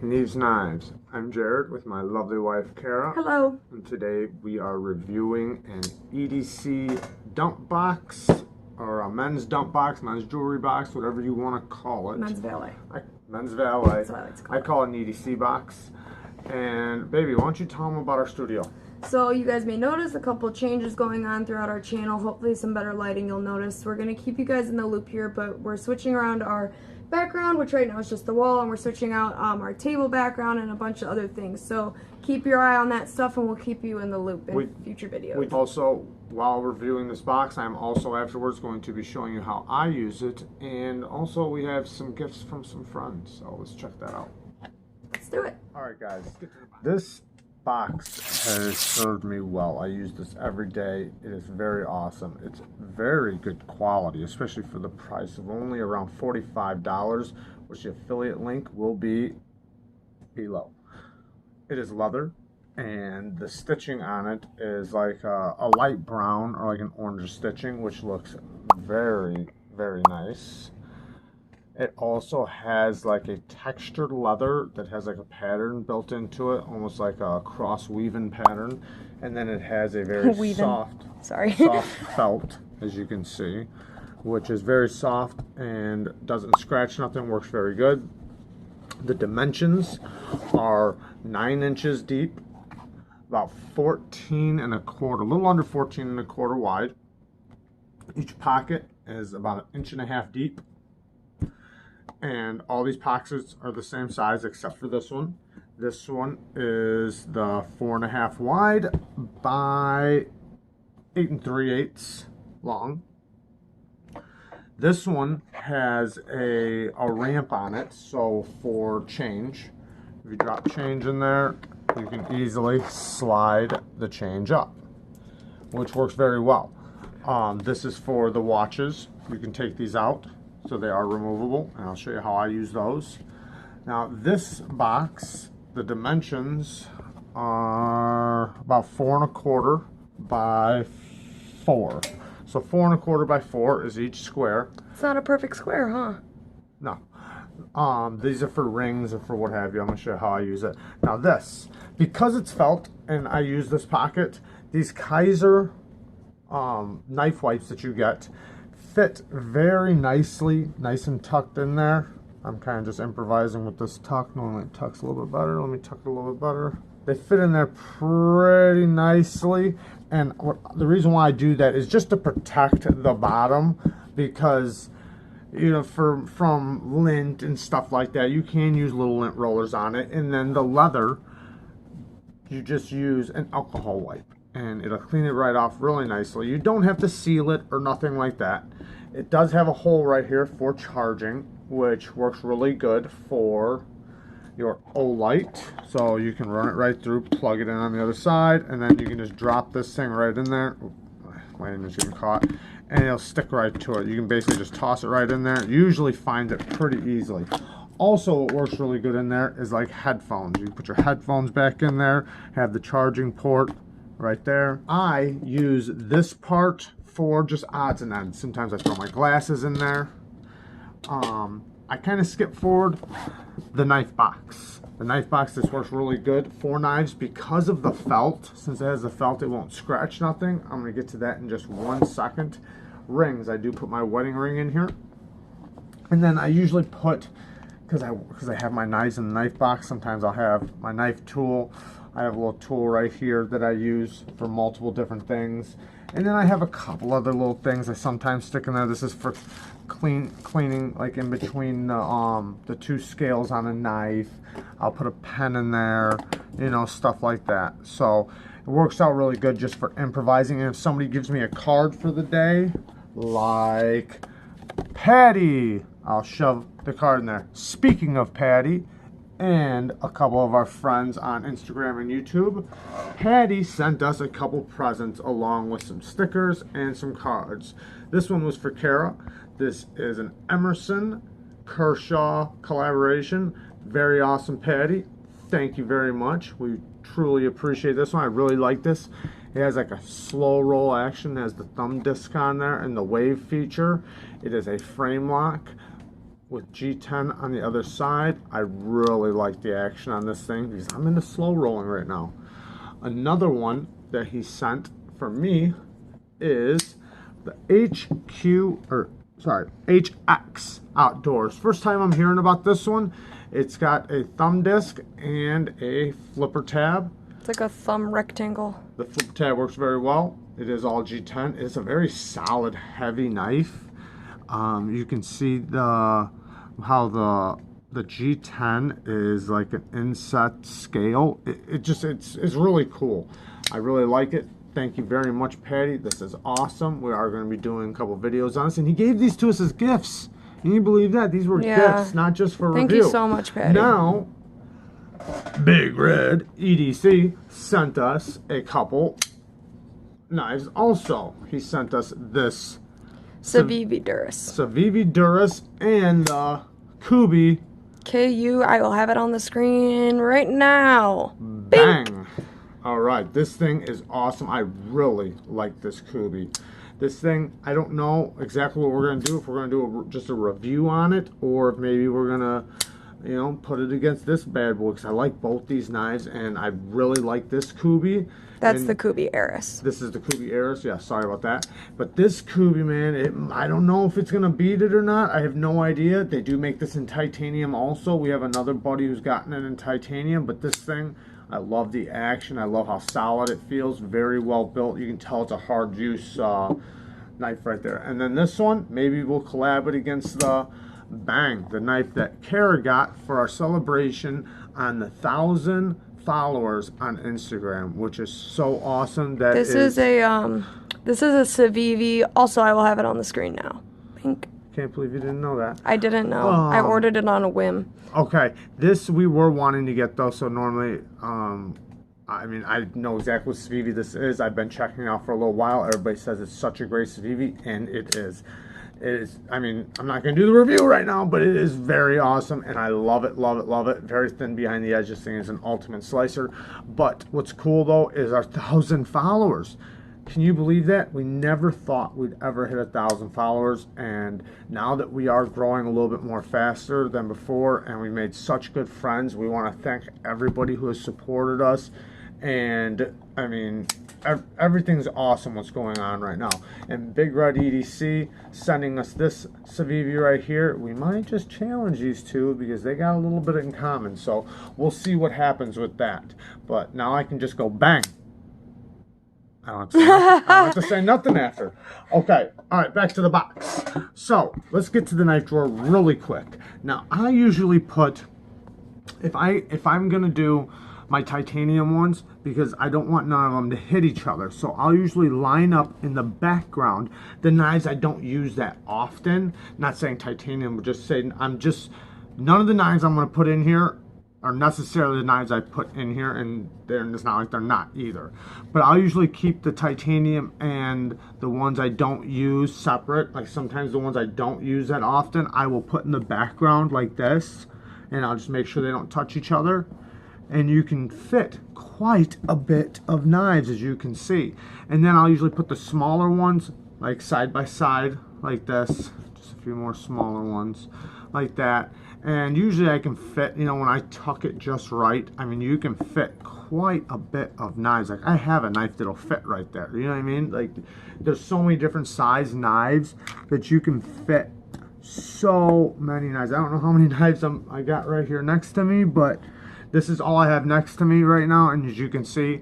NEEVE'S Knives. I'm Jared with my lovely wife Kara. Hello. And today we are reviewing an EDC dump box, or a men's dump box, men's jewelry box, whatever you want to call it. Men's valet. Men's valet. That's what I like to call it. I call it an EDC box. And baby, why don't you tell them about our studio? So you guys may notice a couple changes going on throughout our channel. Hopefully some better lighting you'll notice. We're going to keep you guys in the loop here, but we're switching around our background, which right now is just the wall, and we're switching out our table background and a bunch of other things. So keep your eye on that stuff and we'll keep you in the loop in future videos. We also, while reviewing this box, I'm also afterwards going to be showing you how I use it, and also we have some gifts from some friends, so let's check that out. Let's do it. Alright guys, this box has served me well. I use this every day. It is very awesome. It's very good quality, especially for the price of only around $45, which the affiliate link will be below. It is leather, and the stitching on it is like a light brown or like an orange stitching, which looks very, very nice. It also has like a textured leather that has like a pattern built into it, almost like a cross weaving pattern. And then it has a very soft felt, as you can see, which is very soft and doesn't scratch nothing, works very good. The dimensions are 9 inches deep, about 14 and a quarter, a little under 14 and a quarter wide. Each pocket is about 1.5 inches deep. And all these pockets are the same size except for this one. This one is the 4.5 wide by 8 3/8 long. This one has a ramp on it, so for change, if you drop change in there, you can easily slide the change up, which works very well. This is for the watches. You can take these out, so they are removable, and I'll show you how I use those. Now this box, the dimensions are about 4.25 by 4. So 4.25 by 4 is each square. It's not a perfect square, huh? No. These are for rings or for what have you. I'm gonna show you how I use it. Now this, because it's felt and I use this pocket, these Kaiser knife wipes that you get fit very nicely, nice and tucked in there. I'm kind of just improvising with this tuck. Normally it tucks a little bit better. Let me tuck it a little bit better. They fit in there pretty nicely, and the reason why I do that is just to protect the bottom, because you know, from lint and stuff like that, you can use little lint rollers on it, and then the leather, you just use an alcohol wipe and it'll clean it right off really nicely. You don't have to seal it or nothing like that. It does have a hole right here for charging, which works really good for your Olight. So you can run it right through, plug it in on the other side, and then you can just drop this thing right in there. My hand is getting caught, and it'll stick right to it. You can basically just toss it right in there. Usually find it pretty easily. Also, what works really good in there is like headphones. You can put your headphones back in there, have the charging port right there. I use this part for just odds and ends. Sometimes I throw my glasses in there. I kind of skip forward the knife box. The knife box, this works really good for knives because of the felt. Since it has the felt, it won't scratch nothing. I'm going to get to that in just 1 second. Rings, I do put my wedding ring in here. And then I usually put, because I have my knives in the knife box, sometimes I'll have my knife tool. I have a little tool right here that I use for multiple different things. And then I have a couple other little things I sometimes stick in there. This is for cleaning like in between the two scales on a knife. I'll put a pen in there, you know, stuff like that. So it works out really good just for improvising. And if somebody gives me a card for the day, like Patty, I'll shove the card in there. Speaking of Patty, and a couple of our friends on Instagram and YouTube, Patty sent us a couple presents along with some stickers and some cards. This one was for Kara. This is an Emerson Kershaw collaboration. Very awesome, Patty. Thank you very much. We truly appreciate this one. I really like this. It has like a slow roll action. It has the thumb disc on there and the wave feature. It is a frame lock, with G10 on the other side. I really like the action on this thing because I'm into slow rolling right now. Another one that he sent for me is the HX Outdoors. First time I'm hearing about this one. It's got a thumb disc and a flipper tab. It's like a thumb rectangle. The flipper tab works very well. It is all G10. It's a very solid, heavy knife. You can see how the G10 is like an inset scale. It's really cool. I really like it. Thank you very much, Patty. This is awesome. We are going to be doing a couple videos on this, and he gave these to us as gifts. Can you believe that? These were gifts, not just for review. Thank you so much, Patty. Now, Big Red EDC sent us a couple knives. Also, he sent us this Civivi Duras. Civivi Duras and the Kubi. KU. I will have it on the screen right now. Bang! Bink. All right, this thing is awesome. I really like this Kubi. This thing, I don't know exactly what we're going to do. If we're going to do just a review on it, or if maybe we're going to, you know, put it against this bad boy, because I like both these knives, and I really like this Kubi. That's the Kubi Eris. This is the Kubi Eris. Yeah, sorry about that. But this Kubi, man, I don't know if it's going to beat it or not. I have no idea. They do make this in titanium also. We have another buddy who's gotten it in titanium, but this thing, I love the action. I love how solid it feels. Very well built. You can tell it's a hard use knife right there. And then this one, maybe we'll collab it against the Bang, the knife that Kara got for our celebration on the 1,000 followers on Instagram, which is so awesome. That this is a Civivi. Also, I will have it on the screen now. Pink. Can't believe you didn't know that. I didn't know. I ordered it on a whim. Okay, this we were wanting to get though. So normally, I mean, I know exactly what Civivi this is. I've been checking it out for a little while. Everybody says it's such a great Civivi, and it is. It is. I mean, I'm not going to do the review right now, but it is very awesome, and I love it, love it, love it. Very thin behind the edge. This thing is an ultimate slicer. But what's cool though is our 1,000 followers. Can you believe that? We never thought we'd ever hit 1,000 followers, and now that we are growing a little bit more faster than before, and we made such good friends, we want to thank everybody who has supported us. And I mean, everything's awesome what's going on right now. And Big Red EDC sending us this Civivi right here. We might just challenge these two because they got a little bit in common, so we'll see what happens with that. But now I can just go bang. I don't have to say nothing after. Okay, all right, back to the box. So let's get to the knife drawer really quick. Now I usually put, if I'm gonna do my titanium ones, because I don't want none of them to hit each other, so I'll usually line up in the background the knives I don't use that often. Not saying titanium, but just saying none of the knives I'm gonna put in here are necessarily the knives I put in here, and it's not like they're not either. But I'll usually keep the titanium and the ones I don't use separate. Like sometimes the ones I don't use that often, I will put in the background like this, and I'll just make sure they don't touch each other. And you can fit quite a bit of knives, as you can see. And then I'll usually put the smaller ones like side by side like this. Just a few more smaller ones like that. And usually I can fit, you know, when I tuck it just right, I mean, you can fit quite a bit of knives. Like I have a knife that'll fit right there, you know what I mean? Like there's so many different size knives that you can fit so many knives. I don't know how many knives I got right here next to me, but this is all I have next to me right now. And as you can see,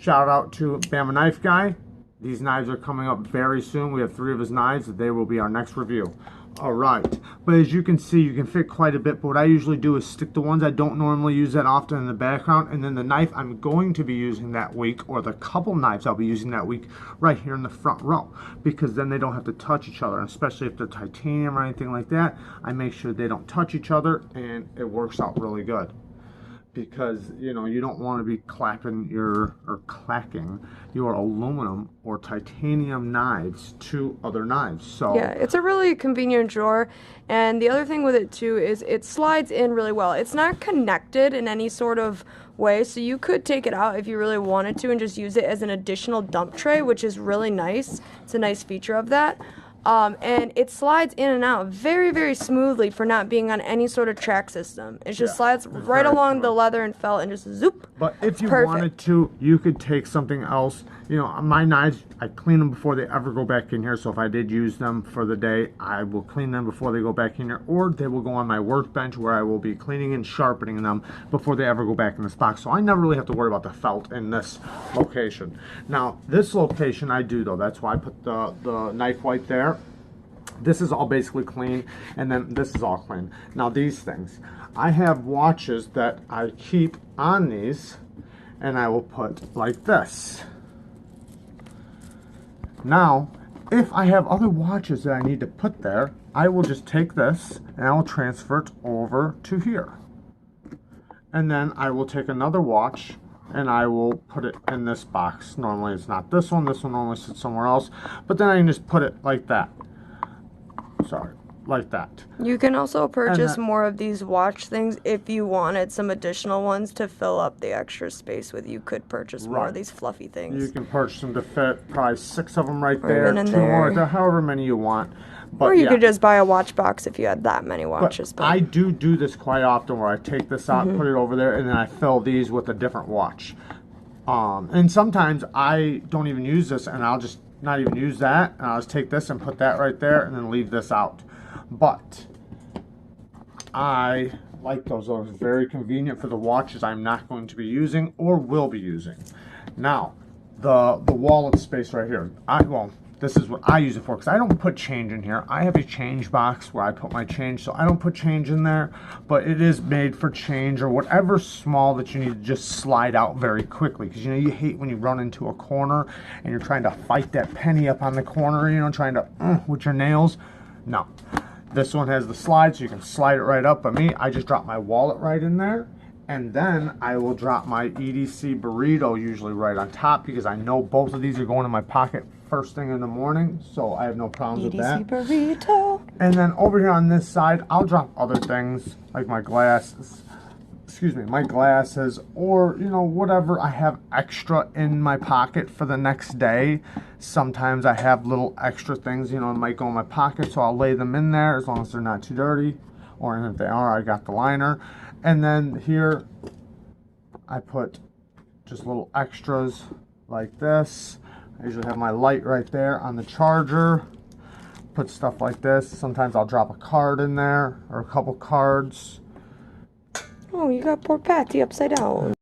shout out to Bama Knife Guy. These knives are coming up very soon. We have 3 of his knives. They will be our next review. All right, but as you can see, you can fit quite a bit. But what I usually do is stick the ones I don't normally use that often in the background, and then the knife I'm going to be using that week, or the couple knives I'll be using that week, right here in the front row, because then they don't have to touch each other. And especially if they're titanium or anything like that, I make sure they don't touch each other, and it works out really good. Because, you know, you don't want to be clacking your aluminum or titanium knives to other knives. So yeah, it's a really convenient drawer. And the other thing with it too is it slides in really well. It's not connected in any sort of way, so you could take it out if you really wanted to and just use it as an additional dump tray, which is really nice. It's a nice feature of that. And it slides in and out very, very smoothly for not being on any sort of track system. It just slides right along the leather and felt and just zoop. But if you wanted to, you could take something else. You know, my knives, I clean them before they ever go back in here. So if I did use them for the day, I will clean them before they go back in here. Or they will go on my workbench where I will be cleaning and sharpening them before they ever go back in this box. So I never really have to worry about the felt in this location. Now, this location I do though. That's why I put the knife white there. This is all basically clean, and then this is all clean. Now these things, I have watches that I keep on these, and I will put like this. Now, if I have other watches that I need to put there, I will just take this and I will transfer it over to here. And then I will take another watch and I will put it in this box. Normally it's not this one normally sits somewhere else, but then I can just put it like that. Sorry, like that. You can also purchase more of these watch things if you wanted some additional ones to fill up the extra space with. You could purchase more of these fluffy things. You can purchase them to fit probably 6 of them right there, 2 more right there, however many you want. But or you could just buy a watch box if you had that many watches. But I do this quite often where I take this out, put it over there, and then I fill these with a different watch. And sometimes I don't even use this, and I'll just not even use that, and I'll just take this and put that right there and then leave this out. But I like those. Those are very convenient for the watches I'm not going to be using or will be using. Now, the wallet space right here. Well, this is what I use it for because I don't put change in here. I have a change box where I put my change, so I don't put change in there, but it is made for change or whatever small that you need to just slide out very quickly, because you know you hate when you run into a corner and you're trying to fight that penny up on the corner, you know, trying to with your nails. No, this one has the slide, so you can slide it right up. But me, I just drop my wallet right in there, and then I will drop my EDC burrito usually right on top, because I know both of these are going in my pocket first thing in the morning, so I have no problems with that. EDC burrito. And then over here on this side, I'll drop other things like my glasses, or you know, whatever I have extra in my pocket for the next day. Sometimes I have little extra things, you know, it might go in my pocket, so I'll lay them in there as long as they're not too dirty, or if they are, I got the liner. And then here I put just little extras like this. I usually have my light right there on the charger. Put stuff like this. Sometimes I'll drop a card in there or a couple cards. Oh, you got poor Patty upside down.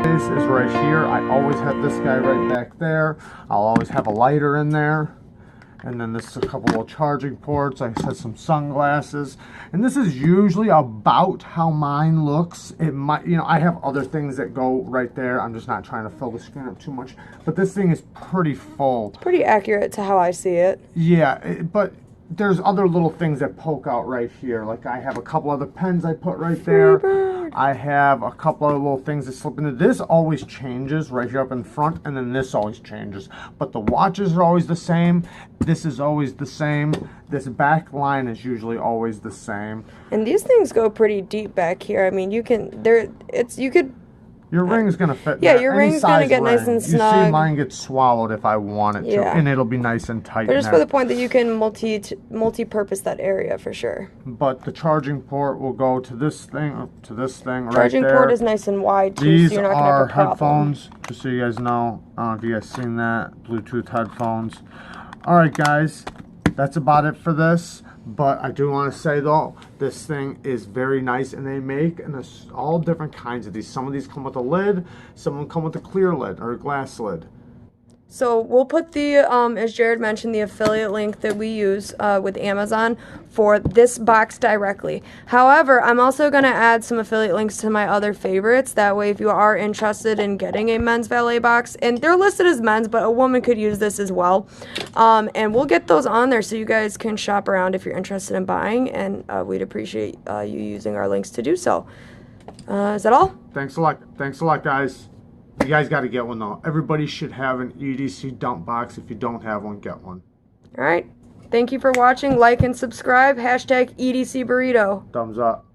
This is right here. I always have this guy right back there. I'll always have a lighter in there. And then this is a couple of charging ports. I said some sunglasses. And this is usually about how mine looks. It might, you know, I have other things that go right there. I'm just not trying to fill the screen up too much. But this thing is pretty full. It's pretty accurate to how I see it. Yeah, but there's other little things that poke out right here. Like I have a couple other pens I put right there. I have a couple other little things that slip into this. Always changes right here up in front, and then this always changes. But the watches are always the same. This is always the same. This back line is usually always the same. And these things go pretty deep back here. I mean, you could. Your ring's gonna fit. Yeah, your ring's gonna get nice and snug. You see, mine gets swallowed if I want it to, and it'll be nice and tight. But just for the point that you can multi-purpose that area for sure. But the charging port will go to this thing, right there. Charging port is nice and wide too, These so you're not gonna are have a problem. headphones, just so you guys know. I don't know if you guys seen that. Bluetooth headphones. All right, guys, that's about it for this. But I do want to say though, this thing is very nice, and they make all different kinds of these. Some of these come with a lid, some of them come with a clear lid or a glass lid. So we'll put the, as Jared mentioned, the affiliate link that we use with Amazon for this box directly. However, I'm also going to add some affiliate links to my other favorites. That way, if you are interested in getting a men's valet box, and they're listed as men's, but a woman could use this as well. And we'll get those on there so you guys can shop around if you're interested in buying, and we'd appreciate you using our links to do so. Is that all? Thanks a lot. Thanks a lot, guys. You guys got to get one, though. Everybody should have an EDC dump box. If you don't have one, get one. All right. Thank you for watching. Like and subscribe. # EDC Burrito. Thumbs up.